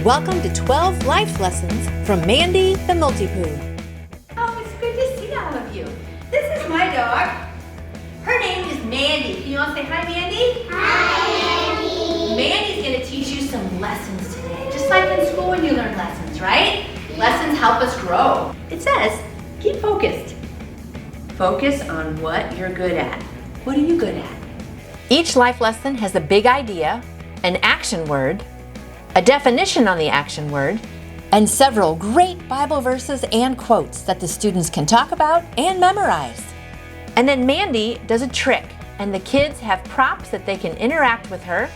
Welcome to 12 Life Lessons from Mandy the Maltipoo. Oh, it's good to see all of you. This is my dog. Her name is Mandy. Can you all say hi, Mandy? Hi, Mandy. Mandy's going to teach you some lessons today. Just like in school when you learn lessons, right? Lessons help us grow. It says, keep focused. Focus on what you're good at. What are you good at? Each life lesson has a big idea, an action word, a definition on the action word, and several great Bible verses and quotes that the students can talk about and memorize. And then Mandy does a trick, and the kids have props that they can interact with her.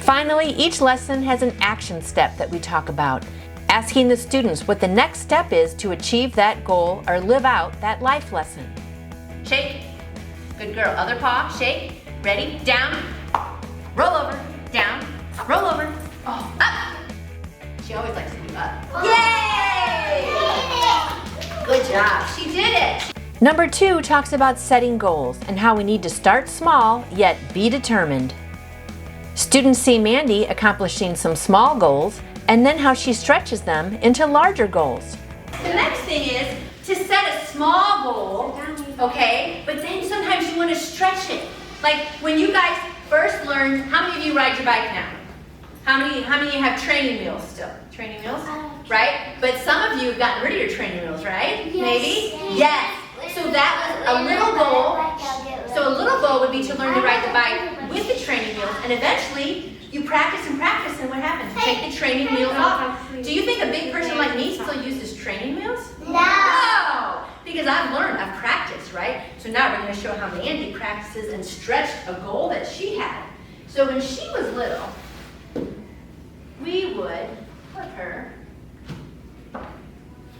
Finally, each lesson has an action step that we talk about, asking the students what the next step is to achieve that goal or live out that life lesson. Shake. Good girl. Other paw. Shake. Ready? Down. Roll over. Down. Roll over. Oh, up. She always likes to do up. Yay! Good job. She did it. Number 2 talks about setting goals and how we need to start small, yet be determined. Students see Mandy accomplishing some small goals and then how she stretches them into larger goals. The next thing is to set a small goal, okay? But then sometimes you want to stretch it. Like when you guys first learned, how many of you ride your bike now? How many of you have training wheels still? Training wheels? Right? But some of you have gotten rid of your training wheels, right? Yes. Maybe? Yes. So that was a little goal. So a little goal would be to learn to ride the bike with the training wheels, and eventually you practice, and what happens? You take the training wheels off. Do you think a big person like me still uses training wheels? No! Because I've practiced, right? So now we're going to show how Mandy practices and stretched a goal that she had. So when she was little, we would put her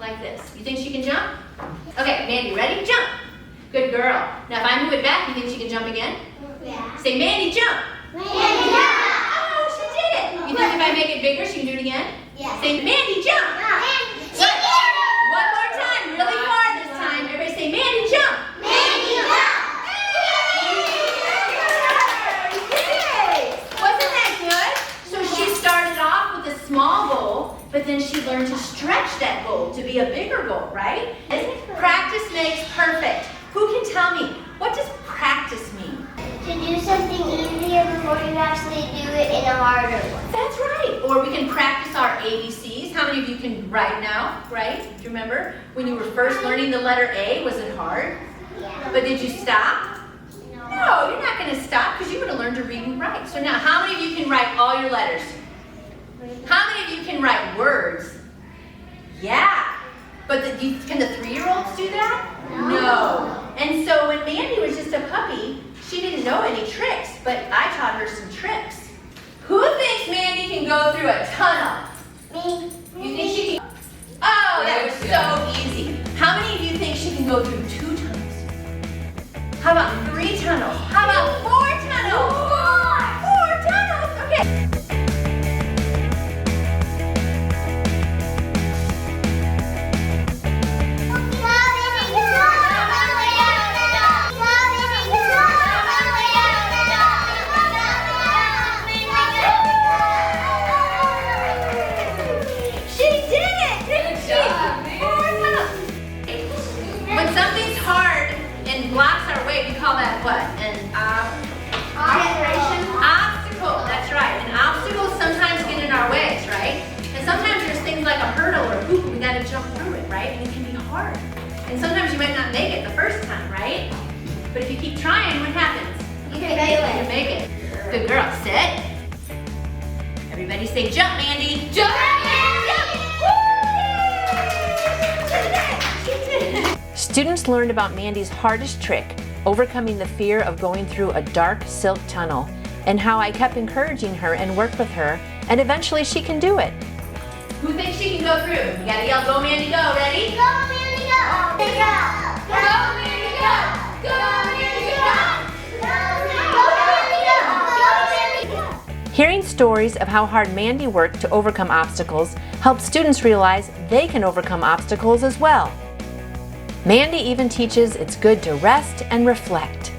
like this. You think she can jump? Okay, Mandy, ready? Jump! Good girl. Now if I move it back, you think she can jump again? Yeah. Say, Mandy, jump! Mandy, Oh, she did it! You think if I make it bigger, she can do it again? Yeah. Say, Mandy, jump! Good. One more time, really far this time. Everybody say, Mandy, jump! Mandy, jump! Yay! Wasn't that good? So she started off with a small goal, but then she learned to stretch that goal to be a bigger goal, right? And practice makes perfect. Who can tell me, what does practice mean? To do something easier before you actually do it in a harder one. That's right. Or we can practice our ABCs. How many of you can write now, right? Do you remember when you were first learning the letter A? Was it hard? Yeah. But did you stop? No, you're not going to stop because you would have learned to read and write. So now, how many of you can write all your letters? How many of you can write words? Yeah. But can the 3-year-olds do that? No. And so when Mandy was just a puppy, she didn't know any tricks, but I taught her some tricks. Who thinks Mandy can go through a tunnel? Me. You think she can? Oh, that was so easy. How many of you think she can go through 2 tunnels? How about 3 tunnels? How about 4 tunnels? 4 tunnels, okay. She did it, didn't she? 4 tunnels. When something's hard and blocks our way, we call that what? An obstacle. That's right. And obstacles sometimes get in our ways, right? And sometimes there's things like a hurdle or a hoop, we gotta jump through it, right? And it can be hard. And sometimes you might not make it the first time, right? But if you keep trying, what happens? You can make it. You can make it. Good girl. Sit. Everybody say jump, Mandy. Jump! Students learned about Mandy's hardest trick, overcoming the fear of going through a dark silk tunnel, and how I kept encouraging her and worked with her, and eventually she can do it. Who thinks she can go through? You gotta yell, go Mandy, go. Ready? Go, Mandy, go! Go, Mandy, go! Go Mandy, go! Go Mandy, go! Hearing stories of how hard Mandy worked to overcome obstacles helps students realize they can overcome obstacles as well. Mandy even teaches it's good to rest and reflect.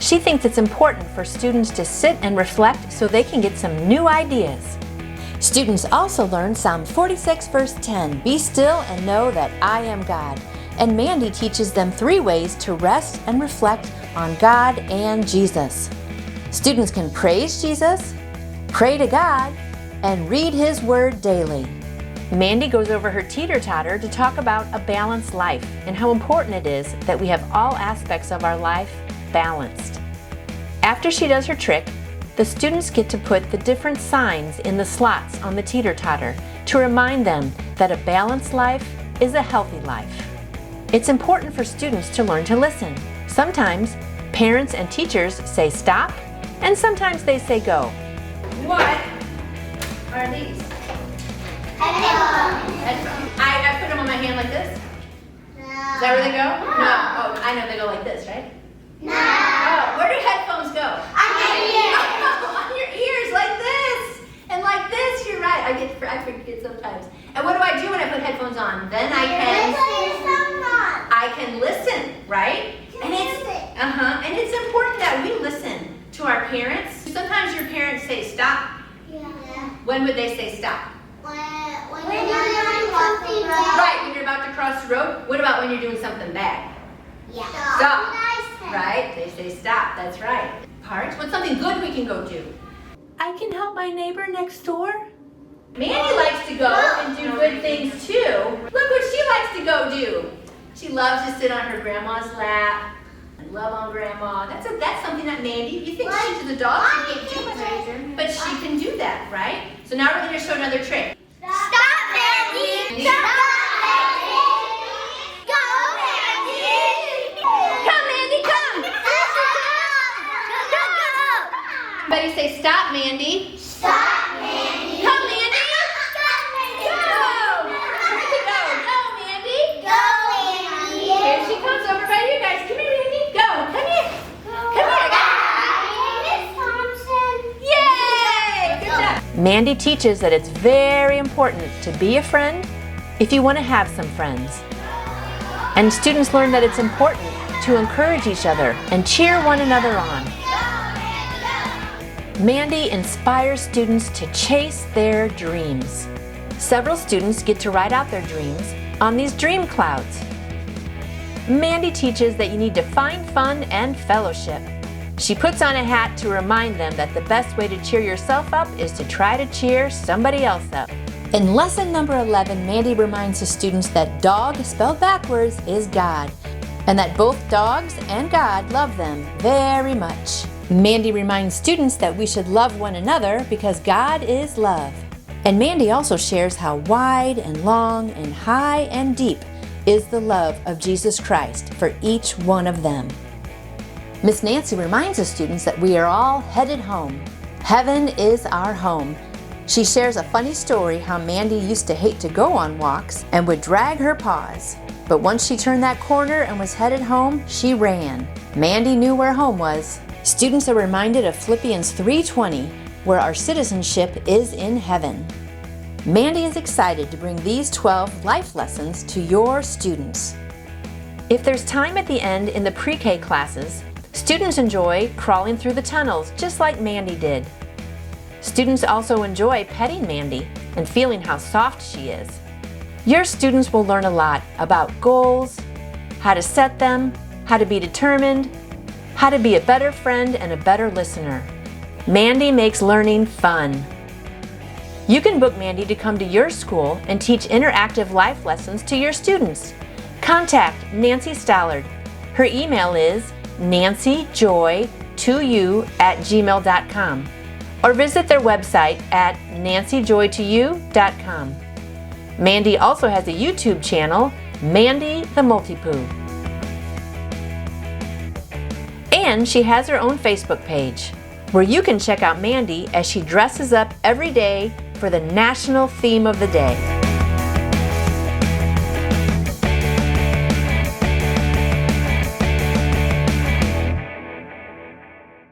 She thinks it's important for students to sit and reflect so they can get some new ideas. Students also learn Psalm 46 verse 10, "Be still and know that I am God." And Mandy teaches them 3 ways to rest and reflect on God and Jesus. Students can praise Jesus, pray to God, and read His Word daily. Mandy goes over her teeter-totter to talk about a balanced life and how important it is that we have all aspects of our life balanced. After she does her trick, the students get to put the different signs in the slots on the teeter-totter to remind them that a balanced life is a healthy life. It's important for students to learn to listen. Sometimes parents and teachers say stop, and sometimes they say go. What are these? Headphones. I put them on my hand like this. Is that where they go? No. Oh, I know they go like this, right? No. Oh, where do headphones go? On your ear. On your ears, like this. And like this, you're right. I forget sometimes. And what do I do when I put headphones on? Then I can listen, right? And it's important that we listen to our parents. Sometimes your parents say stop. Yeah. When would they say stop? When you're doing something bad. Right, when you're about to cross the road. What about when you're doing something bad? Yeah. Stop. Right? They say stop. That's right. Parts. What's something good we can go do? I can help my neighbor next door. Mandy likes to go and do good things too. Look what she likes to go do. She loves to sit on her grandma's lap and love on grandma. That's something that Mandy, you think she's to the dog, she can't do much, but she can do that, right? So now we're going to show another trick. Stop, Mandy! Stop, Mandy! Go, Mandy! Come, Mandy, come! Everybody say stop, Mandy. Stop, Mandy! Come, Mandy! Stop, Mandy! Go! Where'd you go? Go, Mandy! Go, Mandy! Here she comes over by you guys. Come here, Mandy. Go. Come here. Come here. Miss Thompson! Yay! Good job. Mandy teaches that it's very important to be a friend if you want to have some friends. And students learn that it's important to encourage each other and cheer one another on. Mandy inspires students to chase their dreams. Several students get to write out their dreams on these dream clouds. Mandy teaches that you need to find fun and fellowship. She puts on a hat to remind them that the best way to cheer yourself up is to try to cheer somebody else up. In lesson number 11, Mandy reminds the students that dog spelled backwards is God, and that both dogs and God love them very much. Mandy reminds students that we should love one another because God is love. And Mandy also shares how wide and long and high and deep is the love of Jesus Christ for each one of them. Miss Nancy reminds the students that we are all headed home. Heaven is our home. She shares a funny story how Mandy used to hate to go on walks and would drag her paws. But once she turned that corner and was headed home, she ran. Mandy knew where home was. Students are reminded of Philippians 3:20, where our citizenship is in heaven. Mandy is excited to bring these 12 life lessons to your students. If there's time at the end in the pre-K classes, students enjoy crawling through the tunnels just like Mandy did. Students also enjoy petting Mandy and feeling how soft she is. Your students will learn a lot about goals, how to set them, how to be determined, how to be a better friend and a better listener. Mandy makes learning fun. You can book Mandy to come to your school and teach interactive life lessons to your students. Contact Nancy Stallard. Her email is nancyjoy2u@gmail.com or visit their website at nancyjoy2u.com. Mandy also has a YouTube channel, Mandy the Maltipoo. And she has her own Facebook page, where you can check out Mandy as she dresses up every day for the national theme of the day.